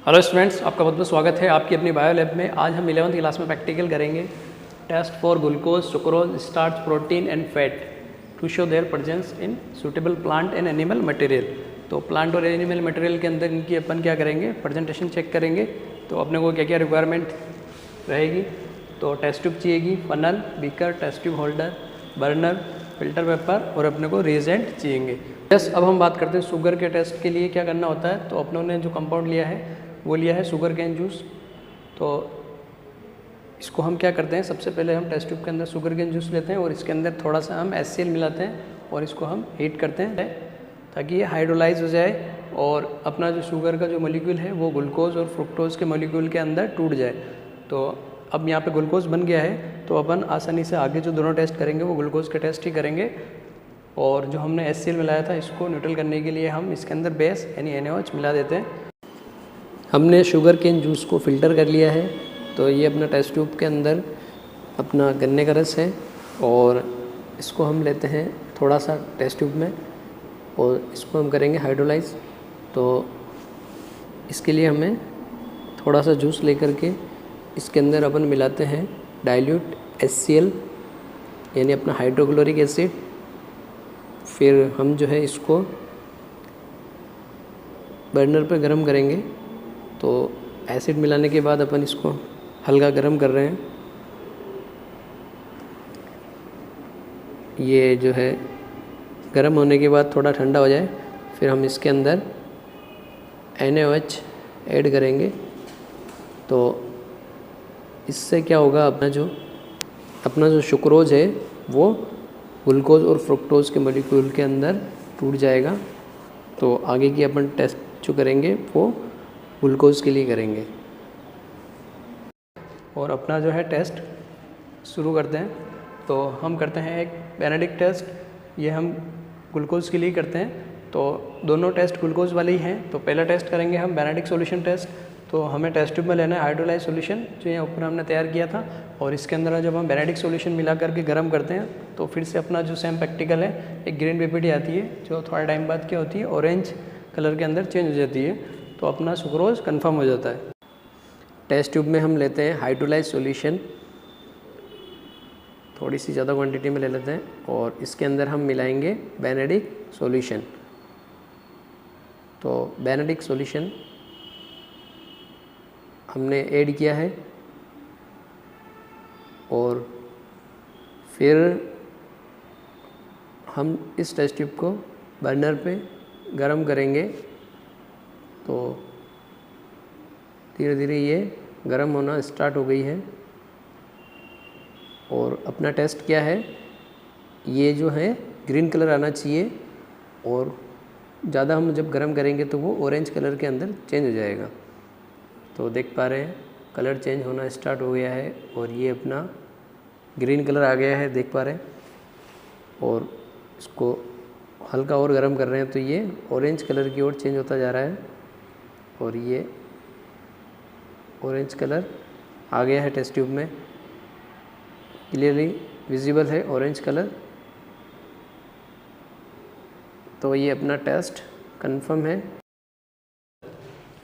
Hello students, आपका बहुत बहुत स्वागत है आपकी अपनी बायो लैब में। आज हम 11वीं क्लास में प्रैक्टिकल करेंगे test for glucose, sucrose, starch, protein and fat to show their presence in suitable plant and animal material. तो प्लांट और एनिमल मटेरियल के अंदर इनकी अपन क्या करेंगे, प्रेजेंटेशन चेक करेंगे। तो अपने को क्या क्या रिक्वायरमेंट रहेगी, तो टेस्ट ट्यूब चाहिएगी, funnel, beaker, test tube holder, burner, filter paper और अपने को रिएजेंट चाहिए। अब हम बात करते हैं शुगर के टेस्ट के लिए क्या करना होता है। तो अपनों ने जो कंपाउंड लिया है वो लिया है शुगर कैन जूस। तो इसको हम क्या करते हैं, सबसे पहले हम टेस्ट ट्यूब के अंदर शुगर कैन जूस लेते हैं और इसके अंदर थोड़ा सा हम HCl मिलाते हैं और इसको हम हीट करते हैं ताकि ये हाइड्रोलाइज हो जाए और अपना जो शुगर का जो मॉलिक्यूल है वो ग्लूकोज और फ्रुक्टोज के मॉलिक्यूल के अंदर टूट जाए। तो अब यहाँ पे ग्लूकोज बन गया है, तो अपन आसानी से आगे जो दोनों टेस्ट करेंगे वो ग्लूकोज के टेस्ट ही करेंगे। और जो हमने HCl मिलाया था इसको न्यूट्रल करने के लिए हम इसके अंदर बेस यानी NaOH मिला देते हैं। हमने शुगर केन जूस को फ़िल्टर कर लिया है। तो ये अपना टेस्ट ट्यूब के अंदर अपना गन्ने का रस है और इसको हम लेते हैं थोड़ा सा टेस्ट ट्यूब में और इसको हम करेंगे हाइड्रोलाइज। तो इसके लिए हमें थोड़ा सा जूस लेकर के इसके अंदर अपन मिलाते हैं डाइल्यूट HCl यानी अपना हाइड्रोक्लोरिक एसिड। फिर हम जो है इसको बर्नर पर गर्म करेंगे। तो एसिड मिलाने के बाद अपन इसको हल्का गर्म कर रहे हैं। ये जो है गर्म होने के बाद थोड़ा ठंडा हो जाए, फिर हम इसके अंदर NaOH ऐड करेंगे। तो इससे क्या होगा, अपना जो सुक्रोज है वो ग्लूकोज और फ्रुक्टोज के मॉलिक्यूल के अंदर टूट जाएगा। तो आगे की अपन टेस्ट जो करेंगे वो ग्लूकोज के लिए करेंगे। और अपना जो है टेस्ट शुरू करते हैं। तो हम करते हैं एक बेनेडिक्ट टेस्ट, ये हम ग्लूकोज के लिए करते हैं। तो दोनों टेस्ट ग्लूकोज वाले ही हैं। तो पहला टेस्ट करेंगे हम बेनेडिक्ट सॉल्यूशन टेस्ट। तो हमें टेस्ट ट्यूब में लेना है हाइड्रोलाइज सॉल्यूशन जो यहाँ ऊपर हमने तैयार किया था, और इसके अंदर जब हम बेनेडिक्ट सॉल्यूशन मिला करके गर्म करते हैं तो फिर से अपना जो सेम प्रैक्टिकल है, एक ग्रीन PPT आती है जो थोड़ा टाइम बाद क्या होती है, ऑरेंज कलर के अंदर चेंज हो जाती है। तो अपना सुक्रोज कंफर्म हो जाता है। टेस्ट ट्यूब में हम लेते हैं हाइड्रोलाइज सॉल्यूशन, थोड़ी सी ज़्यादा क्वांटिटी में ले लेते हैं और इसके अंदर हम मिलाएंगे बेनेडिक्ट सॉल्यूशन। तो बेनेडिक्ट सॉल्यूशन हमने ऐड किया है और फिर हम इस टेस्ट ट्यूब को बर्नर पे गरम करेंगे। तो धीरे धीरे ये गर्म होना स्टार्ट हो गई है। और अपना टेस्ट क्या है, ये जो है ग्रीन कलर आना चाहिए और ज़्यादा हम जब गर्म करेंगे तो वो ऑरेंज कलर के अंदर चेंज हो जाएगा। तो देख पा रहे हैं कलर चेंज होना स्टार्ट हो गया है और ये अपना ग्रीन कलर आ गया है, देख पा रहे हैं। और इसको हल्का और गर्म कर रहे हैं तो ये ऑरेंज कलर की ओर चेंज होता जा रहा है और ये ऑरेंज कलर आ गया है टेस्ट ट्यूब में, क्लियरली विजिबल है ऑरेंज कलर। तो ये अपना टेस्ट कंफर्म है।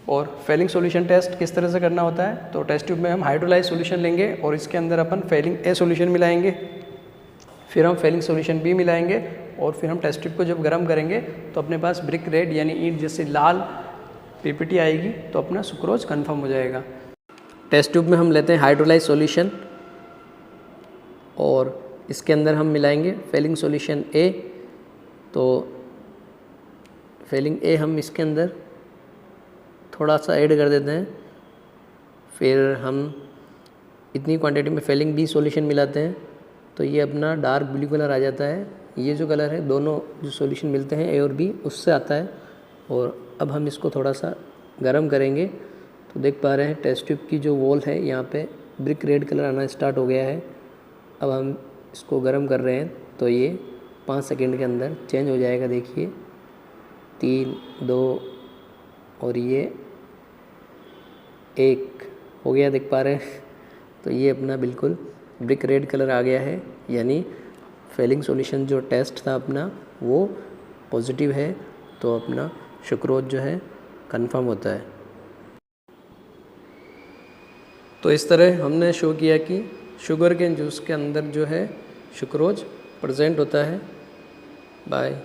और फेलिंग सॉल्यूशन टेस्ट किस तरह से करना होता है, तो टेस्ट ट्यूब में हम हाइड्रोलाइज सॉल्यूशन लेंगे और इसके अंदर अपन फेलिंग A सॉल्यूशन मिलाएंगे, फिर हम फेलिंग सॉल्यूशन B मिलाएंगे और फिर हम टेस्ट ट्यूब को जब गर्म करेंगे तो अपने पास ब्रिक रेड यानी ईंट जैसे लाल PPT आएगी। तो अपना सुक्रोज कंफर्म हो जाएगा। टेस्ट ट्यूब में हम लेते हैं हाइड्रोलाइज सॉल्यूशन और इसके अंदर हम मिलाएंगे फेलिंग सॉल्यूशन A। तो फेलिंग A हम इसके अंदर थोड़ा सा ऐड कर देते हैं। फिर हम इतनी क्वांटिटी में फेलिंग B सॉल्यूशन मिलाते हैं तो ये अपना डार्क ब्लू कलर आ जाता है। ये जो कलर है दोनों जो सॉल्यूशन मिलते हैं A और B उससे आता है। और अब हम इसको थोड़ा सा गर्म करेंगे। तो देख पा रहे हैं टेस्ट ट्यूब की जो वॉल है यहाँ पे ब्रिक रेड कलर आना स्टार्ट हो गया है। अब हम इसको गर्म कर रहे हैं तो ये 5 सेकंड के अंदर चेंज हो जाएगा। देखिए 3, 2 और ये 1 हो गया, देख पा रहे हैं। तो ये अपना बिल्कुल ब्रिक रेड कलर आ गया है, यानी फेलिंग सॉल्यूशन जो टेस्ट था अपना वो पॉजिटिव है। तो अपना सुक्रोज जो है कंफर्म होता है। तो इस तरह हमने शो किया कि शुगर केन जूस के अंदर जो है सुक्रोज प्रेजेंट होता है। बाय।